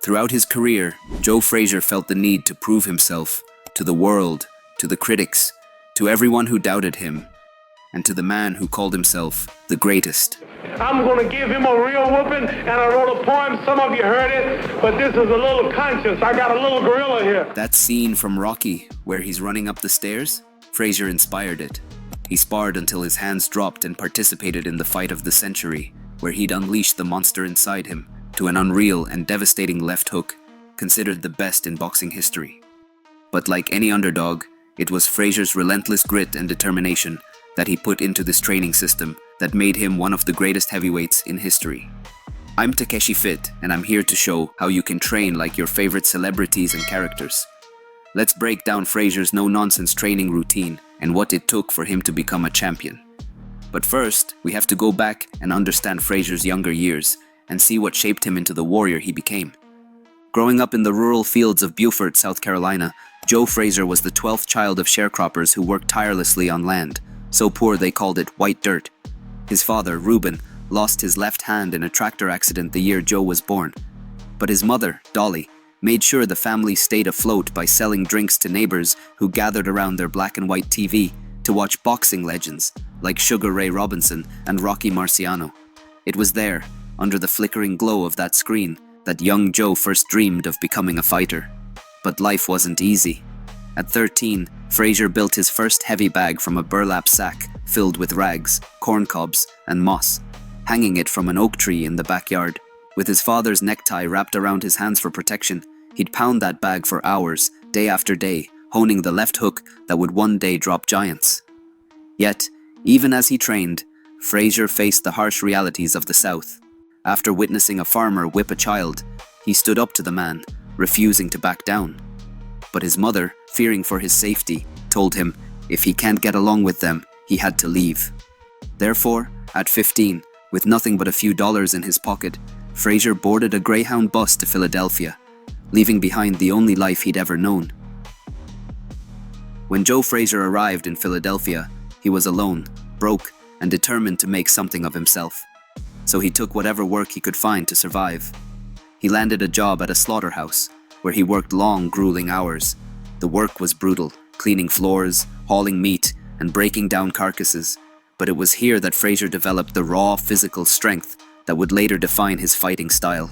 Throughout his career, Joe Frazier felt the need to prove himself to the world, to the critics, to everyone who doubted him, and to the man who called himself the greatest. I'm going to give him a real whooping, and I wrote a poem. Some of you heard it, but this is a little conscious. I got a little gorilla here. That scene from Rocky, where he's running up the stairs, Frazier inspired it. He sparred until his hands dropped and participated in the fight of the century, where he'd unleashed the monster inside him to an unreal and devastating left hook, considered the best in boxing history. But like any underdog, it was Frazier's relentless grit and determination that he put into this training system that made him one of the greatest heavyweights in history. I'm Takeshi Fit, and I'm here to show how you can train like your favorite celebrities and characters. Let's break down Frazier's no-nonsense training routine and what it took for him to become a champion. But first, we have to go back and understand Frazier's younger years and see what shaped him into the warrior he became. Growing up in the rural fields of Beaufort, South Carolina, Joe Frazier was the 12th child of sharecroppers who worked tirelessly on land, so poor they called it white dirt. His father, Reuben, lost his left hand in a tractor accident the year Joe was born. But his mother, Dolly, made sure the family stayed afloat by selling drinks to neighbors who gathered around their black and white TV to watch boxing legends like Sugar Ray Robinson and Rocky Marciano. It was there, under the flickering glow of that screen, that young Joe first dreamed of becoming a fighter. But life wasn't easy. At 13, Frazier built his first heavy bag from a burlap sack filled with rags, corn cobs, and moss, hanging it from an oak tree in the backyard. With his father's necktie wrapped around his hands for protection, he'd pound that bag for hours, day after day, honing the left hook that would one day drop giants. Yet, even as he trained, Frazier faced the harsh realities of the South. After witnessing a farmer whip a child, he stood up to the man, refusing to back down. But his mother, fearing for his safety, told him if he can't get along with them, he had to leave. Therefore, at 15, with nothing but a few dollars in his pocket, Frazier boarded a Greyhound bus to Philadelphia, leaving behind the only life he'd ever known. When Joe Frazier arrived in Philadelphia, he was alone, broke, and determined to make something of himself. So he took whatever work he could find to survive. He landed a job at a slaughterhouse, where he worked long, grueling hours. The work was brutal, cleaning floors, hauling meat, and breaking down carcasses. But it was here that Frazier developed the raw physical strength that would later define his fighting style.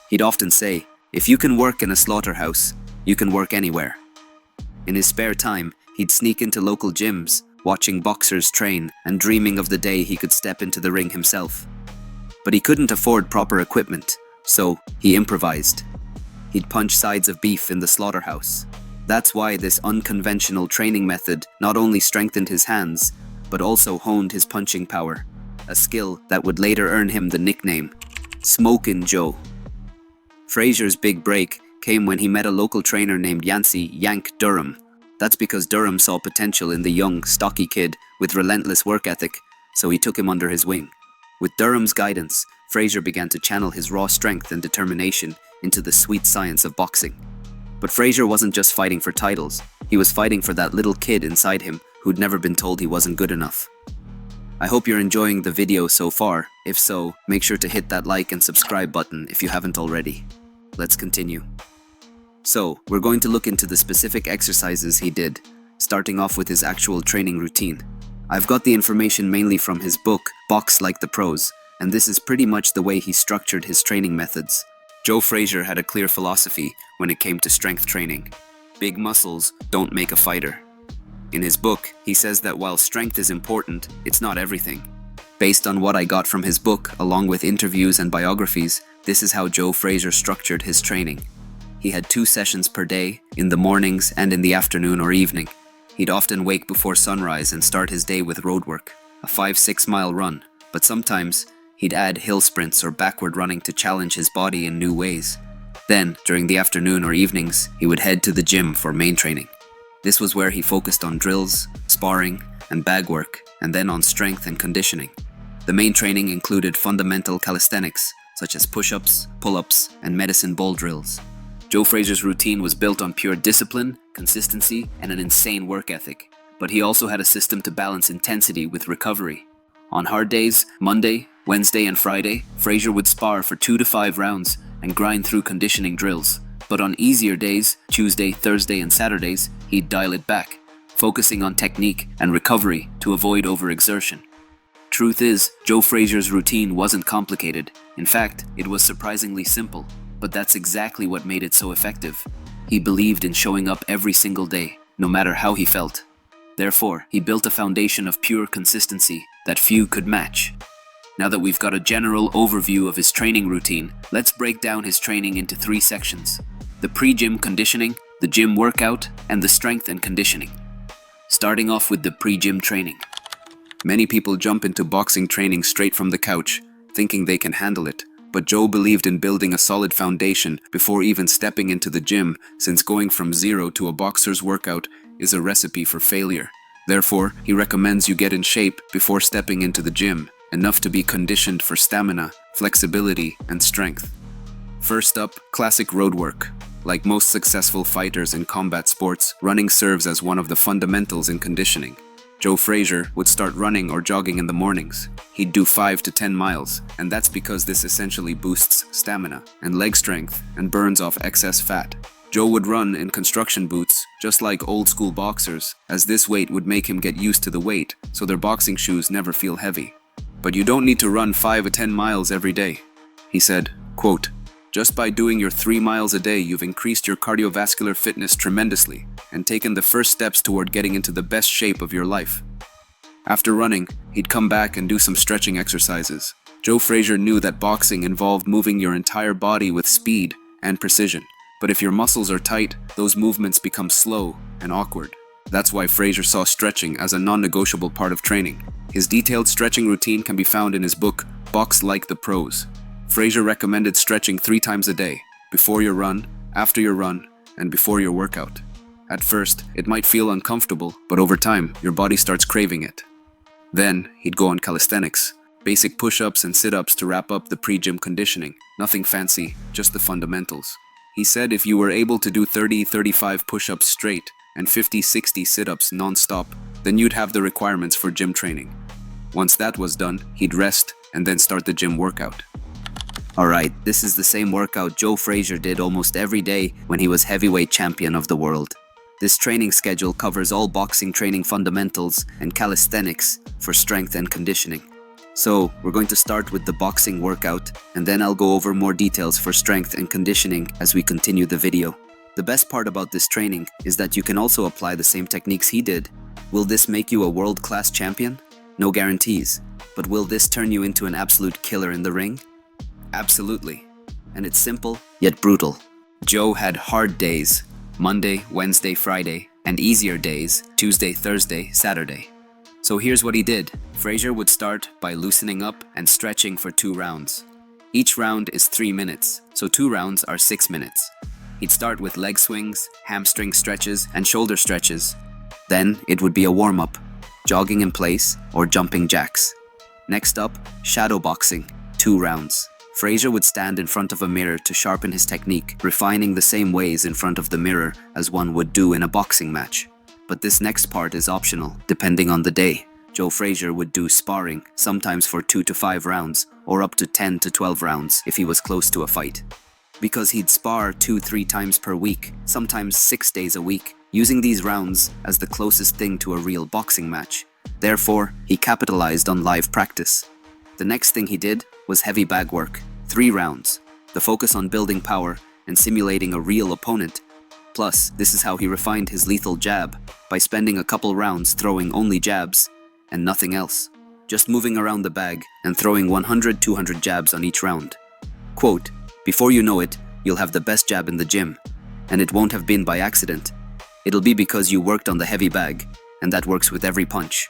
He'd often say, if you can work in a slaughterhouse, you can work anywhere. In his spare time, he'd sneak into local gyms, watching boxers train and dreaming of the day he could step into the ring himself. But he couldn't afford proper equipment, so he improvised. He'd punch sides of beef in the slaughterhouse. That's why this unconventional training method not only strengthened his hands, but also honed his punching power, a skill that would later earn him the nickname Smokin Joe. Frazier's big break came when he met a local trainer named Yancey "Yank" Durham. That's because Durham saw potential in the young, stocky kid with relentless work ethic, so he took him under his wing. With Durham's guidance, Frazier began to channel his raw strength and determination into the sweet science of boxing. But Frazier wasn't just fighting for titles, he was fighting for that little kid inside him who'd never been told he wasn't good enough. I hope you're enjoying the video so far. If so, make sure to hit that like and subscribe button if you haven't already. Let's continue. So, we're going to look into the specific exercises he did, starting off with his actual training routine. I've got the information mainly from his book, Box Like the Pros, and this is pretty much the way he structured his training methods. Joe Frazier had a clear philosophy when it came to strength training. Big muscles don't make a fighter. In his book, he says that while strength is important, it's not everything. Based on what I got from his book, along with interviews and biographies, this is how Joe Frazier structured his training. He had 2 sessions per day, in the mornings and in the afternoon or evening. He'd often wake before sunrise and start his day with road work, a 5-6 mile run, but sometimes he'd add hill sprints or backward running to challenge his body in new ways. Then, during the afternoon or evenings, he would head to the gym for main training. This was where he focused on drills, sparring, and bag work, and then on strength and conditioning. The main training included fundamental calisthenics, such as push-ups, pull-ups, and medicine ball drills. Joe Frazier's routine was built on pure discipline, consistency, and an insane work ethic, but he also had a system to balance intensity with recovery. On hard days, Monday, Wednesday, and Friday, Frazier would spar for 2 to 5 rounds, and grind through conditioning drills. But on easier days, Tuesday, Thursday, and Saturdays, he'd dial it back, focusing on technique and recovery to avoid overexertion. Truth is, Joe Frazier's routine wasn't complicated. In fact, it was surprisingly simple, but that's exactly what made it so effective. He believed in showing up every single day, no matter how he felt. Therefore, he built a foundation of pure consistency that few could match. Now that we've got a general overview of his training routine, let's break down his training into 3 sections: the pre-gym conditioning, the gym workout, and the strength and conditioning. Starting off with the pre-gym training. Many people jump into boxing training straight from the couch, thinking they can handle it. But Joe believed in building a solid foundation before even stepping into the gym, since going from zero to a boxer's workout is a recipe for failure. Therefore, he recommends you get in shape before stepping into the gym, enough to be conditioned for stamina, flexibility, and strength. First up, classic road work. Like most successful fighters in combat sports, running serves as one of the fundamentals in conditioning. Joe Frazier would start running or jogging in the mornings. He'd do 5 to 10 miles, and that's because this essentially boosts stamina and leg strength and burns off excess fat. Joe would run in construction boots, just like old school boxers, as this weight would make him get used to the weight, so their boxing shoes never feel heavy. But you don't need to run 5 or 10 miles every day. He said, quote, "Just by doing your 3 miles a day, you've increased your cardiovascular fitness tremendously and taken the first steps toward getting into the best shape of your life." After running, he'd come back and do some stretching exercises. Joe Frazier knew that boxing involved moving your entire body with speed and precision. But if your muscles are tight, those movements become slow and awkward. That's why Frazier saw stretching as a non-negotiable part of training. His detailed stretching routine can be found in his book, Box Like the Pros. Frazier recommended stretching 3 times a day, before your run, after your run, and before your workout. At first, it might feel uncomfortable, but over time, your body starts craving it. Then, he'd go on calisthenics, basic push-ups and sit-ups to wrap up the pre-gym conditioning. Nothing fancy, just the fundamentals. He said if you were able to do 30-35 push-ups straight and 50-60 sit-ups non-stop, then you'd have the requirements for gym training. Once that was done, he'd rest and then start the gym workout. Alright, this is the same workout Joe Frazier did almost every day when he was heavyweight champion of the world. This training schedule covers all boxing training fundamentals and calisthenics for strength and conditioning. So, we're going to start with the boxing workout, and then I'll go over more details for strength and conditioning as we continue the video. The best part about this training is that you can also apply the same techniques he did. Will this make you a world-class champion? No guarantees. But will this turn you into an absolute killer in the ring? Absolutely. And it's simple, yet brutal. Joe had hard days, Monday, Wednesday, Friday, and easier days, Tuesday, Thursday, Saturday. So here's what he did. Frazier would start by loosening up and stretching for 2 rounds. Each round is 3 minutes, so 2 rounds are 6 minutes. He'd start with leg swings, hamstring stretches, and shoulder stretches. Then it would be a warm-up, jogging in place or jumping jacks. Next up, shadow boxing, 2 rounds. Frazier would stand in front of a mirror to sharpen his technique, refining the same ways in front of the mirror as one would do in a boxing match. But this next part is optional, depending on the day. Joe Frazier would do sparring, sometimes for 2 to 5 rounds, or up to 10 to 12 rounds if he was close to a fight. Because he'd spar 2-3 times per week, sometimes 6 days a week, using these rounds as the closest thing to a real boxing match. Therefore, he capitalized on live practice. The next thing he did was heavy bag work, 3 rounds, the focus on building power and simulating a real opponent. Plus, this is how he refined his lethal jab, by spending a couple rounds throwing only jabs and nothing else. Just moving around the bag and throwing 100-200 jabs on each round. Quote, "Before you know it, you'll have the best jab in the gym. And it won't have been by accident. It'll be because you worked on the heavy bag, and that works with every punch."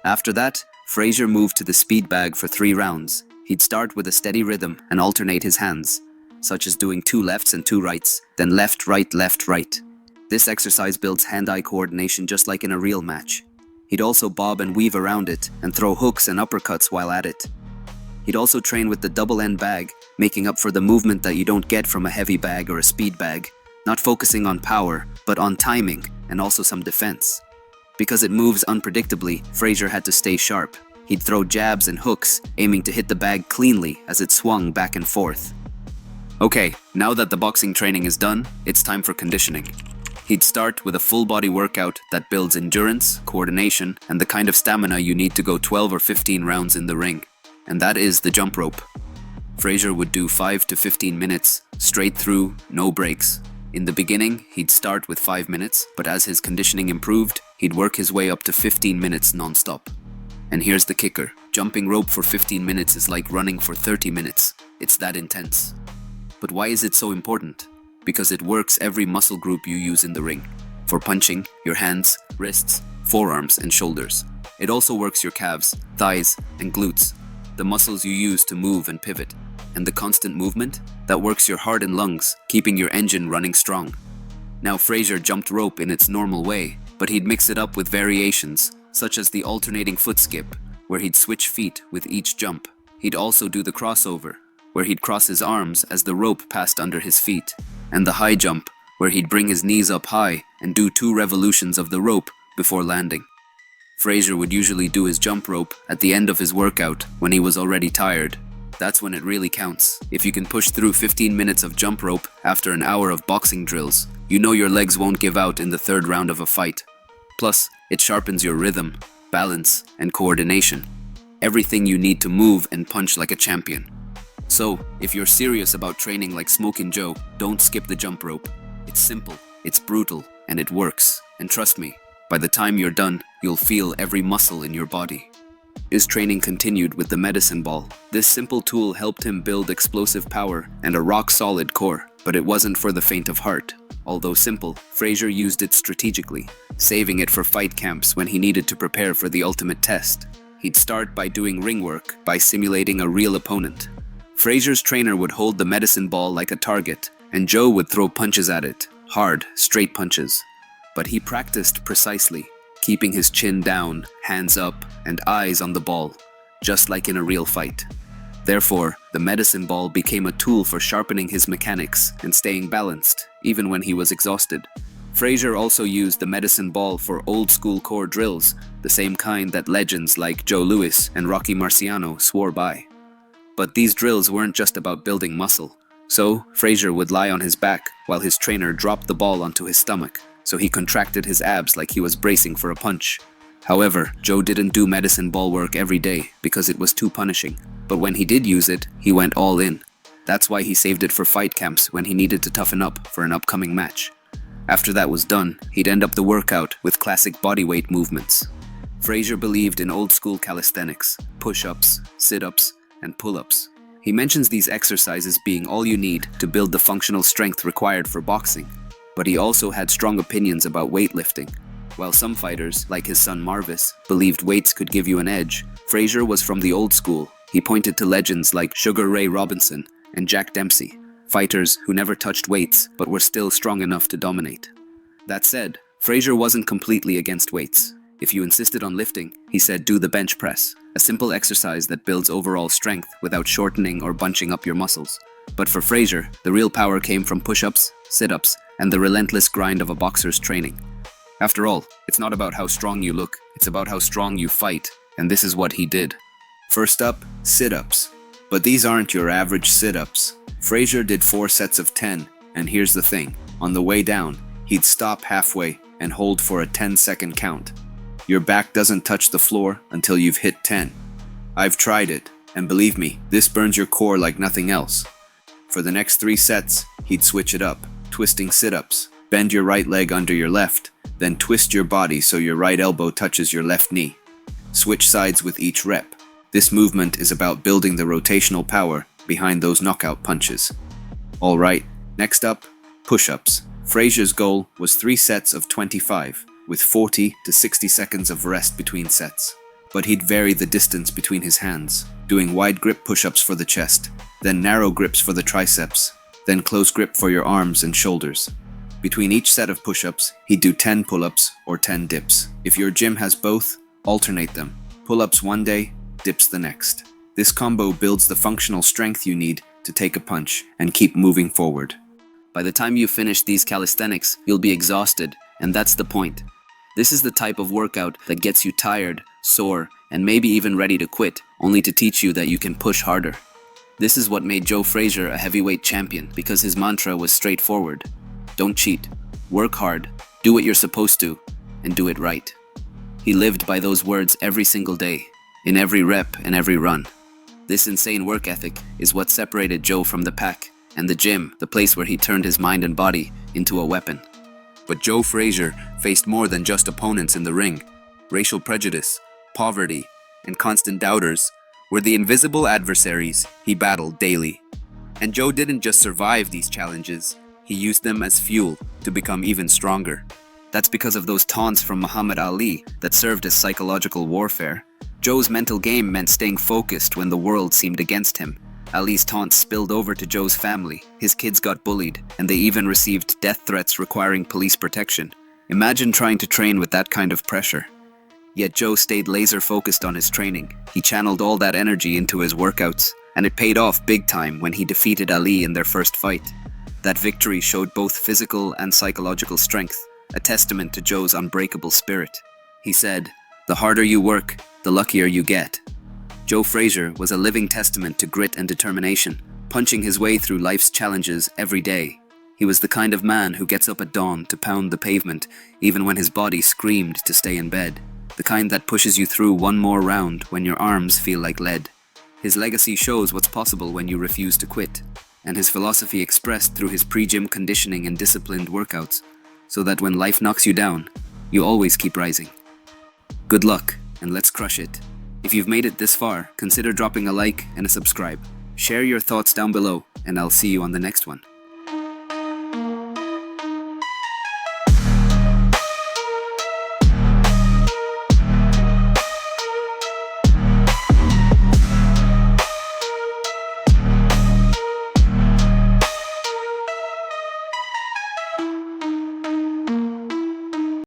After that, Frazier moved to the speed bag for 3 rounds. He'd start with a steady rhythm and alternate his hands, such as doing 2 lefts and 2 rights, then left, right. This exercise builds hand-eye coordination just like in a real match. He'd also bob and weave around it and throw hooks and uppercuts while at it. He'd also train with the double-end bag, making up for the movement that you don't get from a heavy bag or a speed bag, not focusing on power, but on timing and also some defense. Because it moves unpredictably, Frazier had to stay sharp. He'd throw jabs and hooks, aiming to hit the bag cleanly as it swung back and forth. Okay, now that the boxing training is done, it's time for conditioning. He'd start with a full-body workout that builds endurance, coordination, and the kind of stamina you need to go 12 or 15 rounds in the ring. And that is the jump rope. Frazier would do 5 to 15 minutes, straight through, no breaks. In the beginning, he'd start with 5 minutes, but as his conditioning improved, he'd work his way up to 15 minutes non-stop. And here's the kicker. Jumping rope for 15 minutes is like running for 30 minutes. It's that intense. But why is it so important? Because it works every muscle group you use in the ring. For punching, your hands, wrists, forearms, and shoulders. It also works your calves, thighs, and glutes, the muscles you use to move and pivot. And the constant movement, that works your heart and lungs, keeping your engine running strong. Now Frazier jumped rope in its normal way, but he'd mix it up with variations, such as the alternating foot skip, where he'd switch feet with each jump. He'd also do the crossover, where he'd cross his arms as the rope passed under his feet, and the high jump, where he'd bring his knees up high and do 2 revolutions of the rope before landing. Frazier would usually do his jump rope at the end of his workout when he was already tired. That's when it really counts. If you can push through 15 minutes of jump rope after an hour of boxing drills, you know your legs won't give out in the 3rd round of a fight. Plus, it sharpens your rhythm, balance, and coordination. Everything you need to move and punch like a champion. So, if you're serious about training like Smokin Joe, don't skip the jump rope. It's simple, it's brutal, and it works. And trust me, by the time you're done, you'll feel every muscle in your body. His training continued with the medicine ball. This simple tool helped him build explosive power and a rock-solid core, but it wasn't for the faint of heart. Although simple, Frazier used it strategically, saving it for fight camps when he needed to prepare for the ultimate test. He'd start by doing ring work, by simulating a real opponent. Frazier's trainer would hold the medicine ball like a target, and Joe would throw punches at it, hard, straight punches. But he practiced precisely, keeping his chin down, hands up, and eyes on the ball, just like in a real fight. Therefore, the medicine ball became a tool for sharpening his mechanics and staying balanced, even when he was exhausted. Frazier also used the medicine ball for old-school core drills, the same kind that legends like Joe Louis and Rocky Marciano swore by. But these drills weren't just about building muscle. So, Frazier would lie on his back while his trainer dropped the ball onto his stomach, so he contracted his abs like he was bracing for a punch. However, Joe didn't do medicine ball work every day because it was too punishing. But when he did use it, he went all in. That's why he saved it for fight camps when he needed to toughen up for an upcoming match. After that was done, he'd end up the workout with classic bodyweight movements. Frazier believed in old-school calisthenics, push-ups, sit-ups, and pull-ups. He mentions these exercises being all you need to build the functional strength required for boxing. But he also had strong opinions about weightlifting. While some fighters, like his son Marvis, believed weights could give you an edge, Frazier was from the old school. He pointed to legends like Sugar Ray Robinson and Jack Dempsey, fighters who never touched weights but were still strong enough to dominate. That said, Frazier wasn't completely against weights. If you insisted on lifting, he said do the bench press, a simple exercise that builds overall strength without shortening or bunching up your muscles. But for Frazier, the real power came from push-ups, sit-ups, and the relentless grind of a boxer's training. After all, it's not about how strong you look, it's about how strong you fight, and this is what he did. First up, sit-ups. But these aren't your average sit-ups. Frazier did 4 sets of 10, and here's the thing. On the way down, he'd stop halfway and hold for a 10-second count. Your back doesn't touch the floor until you've hit 10. I've tried it, and believe me, this burns your core like nothing else. For the next 3 sets, he'd switch it up, twisting sit-ups. Bend your right leg under your left, then twist your body so your right elbow touches your left knee. Switch sides with each rep. This movement is about building the rotational power behind those knockout punches. Alright, next up, push-ups. Frazier's goal was 3 sets of 25, with 40 to 60 seconds of rest between sets. But he'd vary the distance between his hands, doing wide grip push-ups for the chest, then narrow grips for the triceps, then close grip for your arms and shoulders. Between each set of push-ups, he'd do 10 pull-ups or 10 dips. If your gym has both, alternate them. Pull-ups one day, dips the next. This combo builds the functional strength you need to take a punch and keep moving forward. By the time you finish these calisthenics, you'll be exhausted, and that's the point. This is the type of workout that gets you tired, sore, and maybe even ready to quit, only to teach you that you can push harder. This is what made Joe Frazier a heavyweight champion, because his mantra was straightforward. Don't cheat, work hard, do what you're supposed to, and do it right. He lived by those words every single day, in every rep and every run. This insane work ethic is what separated Joe from the pack, and the gym, the place where he turned his mind and body into a weapon. But Joe Frazier faced more than just opponents in the ring. Racial prejudice, poverty, and constant doubters were the invisible adversaries he battled daily. And Joe didn't just survive these challenges, he used them as fuel to become even stronger. That's because of those taunts from Muhammad Ali that served as psychological warfare. Joe's mental game meant staying focused when the world seemed against him. Ali's taunts spilled over to Joe's family. His kids got bullied, and they even received death threats requiring police protection. Imagine trying to train with that kind of pressure. Yet Joe stayed laser focused on his training. He channeled all that energy into his workouts, and it paid off big time when he defeated Ali in their first fight. That victory showed both physical and psychological strength, a testament to Joe's unbreakable spirit. He said, "The harder you work, the luckier you get." Joe Frazier was a living testament to grit and determination, punching his way through life's challenges every day. He was the kind of man who gets up at dawn to pound the pavement, even when his body screamed to stay in bed. The kind that pushes you through one more round when your arms feel like lead. His legacy shows what's possible when you refuse to quit, and his philosophy expressed through his pre-gym conditioning and disciplined workouts, so that when life knocks you down, you always keep rising. Good luck, and let's crush it. If you've made it this far, consider dropping a like and a subscribe. Share your thoughts down below, and I'll see you on the next one.